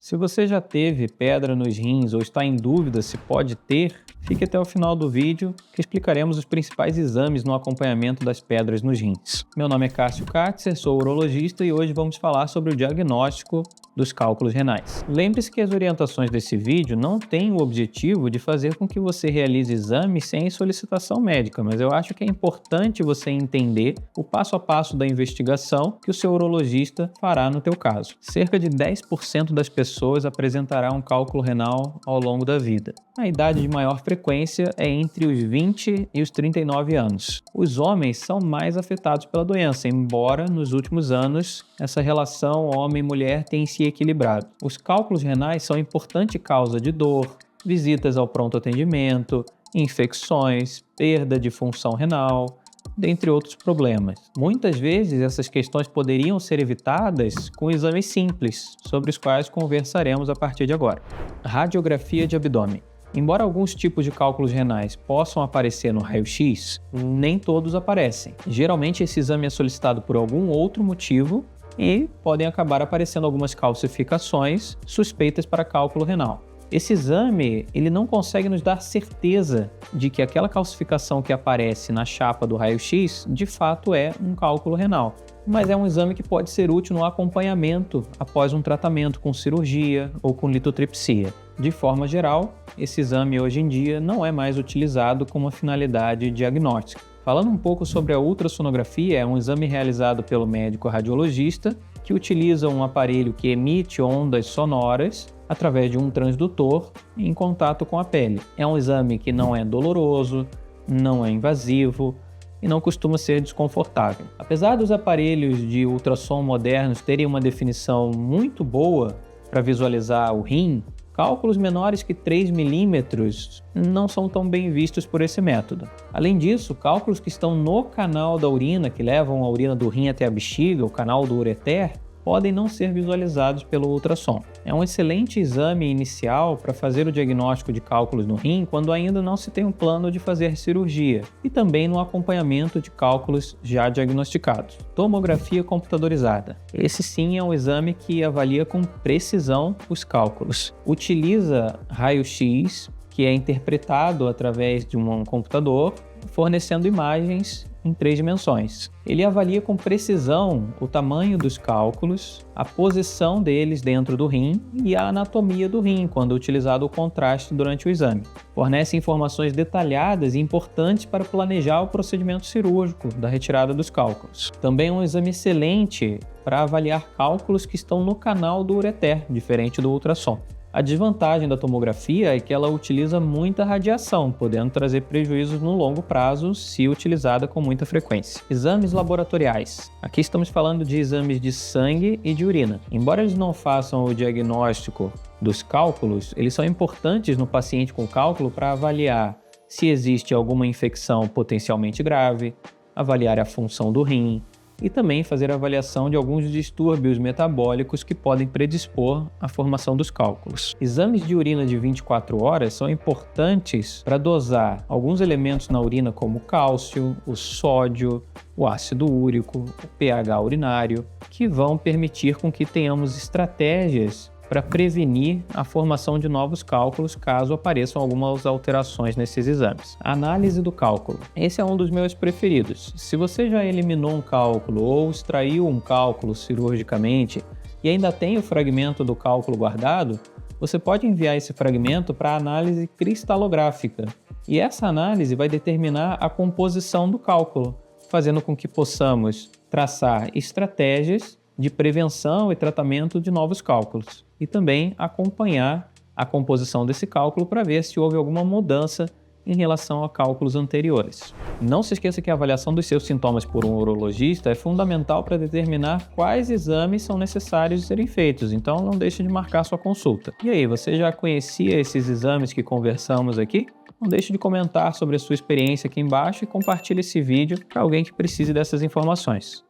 Se você já teve pedra nos rins ou está em dúvida se pode ter, fique até o final do vídeo que explicaremos os principais exames no acompanhamento das pedras nos rins. Meu nome é Cássio Katzer, sou urologista e hoje vamos falar sobre o diagnóstico dos cálculos renais. Lembre-se que as orientações desse vídeo não têm o objetivo de fazer com que você realize exames sem solicitação médica, mas eu acho que é importante você entender o passo a passo da investigação que o seu urologista fará no teu caso. Cerca de 10% das pessoas apresentará um cálculo renal ao longo da vida. A idade de maior frequência é entre os 20 e os 39 anos. Os homens são mais afetados pela doença, embora nos últimos anos essa relação homem-mulher tenha se equilibrado. Os cálculos renais são importante causa de dor, visitas ao pronto atendimento, infecções, perda de função renal, dentre outros problemas. Muitas vezes essas questões poderiam ser evitadas com exames simples, sobre os quais conversaremos a partir de agora. Radiografia de abdômen. Embora alguns tipos de cálculos renais possam aparecer no raio-x, nem todos aparecem. Geralmente esse exame é solicitado por algum outro motivo e podem acabar aparecendo algumas calcificações suspeitas para cálculo renal. Esse exame ele não consegue nos dar certeza de que aquela calcificação que aparece na chapa do raio-x de fato é um cálculo renal, mas é um exame que pode ser útil no acompanhamento após um tratamento com cirurgia ou com litotripsia. De forma geral, esse exame hoje em dia não é mais utilizado com uma finalidade diagnóstica. Falando um pouco sobre a ultrassonografia, é um exame realizado pelo médico radiologista que utiliza um aparelho que emite ondas sonoras através de um transdutor em contato com a pele. É um exame que não é doloroso, não é invasivo e não costuma ser desconfortável. Apesar dos aparelhos de ultrassom modernos terem uma definição muito boa para visualizar o rim, cálculos menores que 3 milímetros não são tão bem vistos por esse método. Além disso, cálculos que estão no canal da urina, que levam a urina do rim até a bexiga, o canal do ureter, podem não ser visualizados pelo ultrassom. É um excelente exame inicial para fazer o diagnóstico de cálculos no rim quando ainda não se tem um plano de fazer cirurgia e também no acompanhamento de cálculos já diagnosticados. Tomografia computadorizada. Esse sim é um exame que avalia com precisão os cálculos. Utiliza raio-x, que é interpretado através de um computador, fornecendo imagens em 3 dimensões. Ele avalia com precisão o tamanho dos cálculos, a posição deles dentro do rim e a anatomia do rim, quando utilizado o contraste durante o exame. Fornece informações detalhadas e importantes para planejar o procedimento cirúrgico da retirada dos cálculos. Também é um exame excelente para avaliar cálculos que estão no canal do ureter, diferente do ultrassom. A desvantagem da tomografia é que ela utiliza muita radiação, podendo trazer prejuízos no longo prazo se utilizada com muita frequência. Exames laboratoriais. Aqui estamos falando de exames de sangue e de urina. Embora eles não façam o diagnóstico dos cálculos, eles são importantes no paciente com cálculo para avaliar se existe alguma infecção potencialmente grave, avaliar a função do rim, e também fazer a avaliação de alguns distúrbios metabólicos que podem predispor à formação dos cálculos. Exames de urina de 24 horas são importantes para dosar alguns elementos na urina como o cálcio, o sódio, o ácido úrico, o pH urinário, que vão permitir com que tenhamos estratégias para prevenir a formação de novos cálculos caso apareçam algumas alterações nesses exames. Análise do cálculo. Esse é um dos meus preferidos. Se você já eliminou um cálculo ou extraiu um cálculo cirurgicamente e ainda tem o fragmento do cálculo guardado, você pode enviar esse fragmento para análise cristalográfica. E essa análise vai determinar a composição do cálculo, fazendo com que possamos traçar estratégias de prevenção e tratamento de novos cálculos e também acompanhar a composição desse cálculo para ver se houve alguma mudança em relação a cálculos anteriores. Não se esqueça que a avaliação dos seus sintomas por um urologista é fundamental para determinar quais exames são necessários de serem feitos, então não deixe de marcar sua consulta. E aí, você já conhecia esses exames que conversamos aqui? Não deixe de comentar sobre a sua experiência aqui embaixo e compartilhe esse vídeo para alguém que precise dessas informações.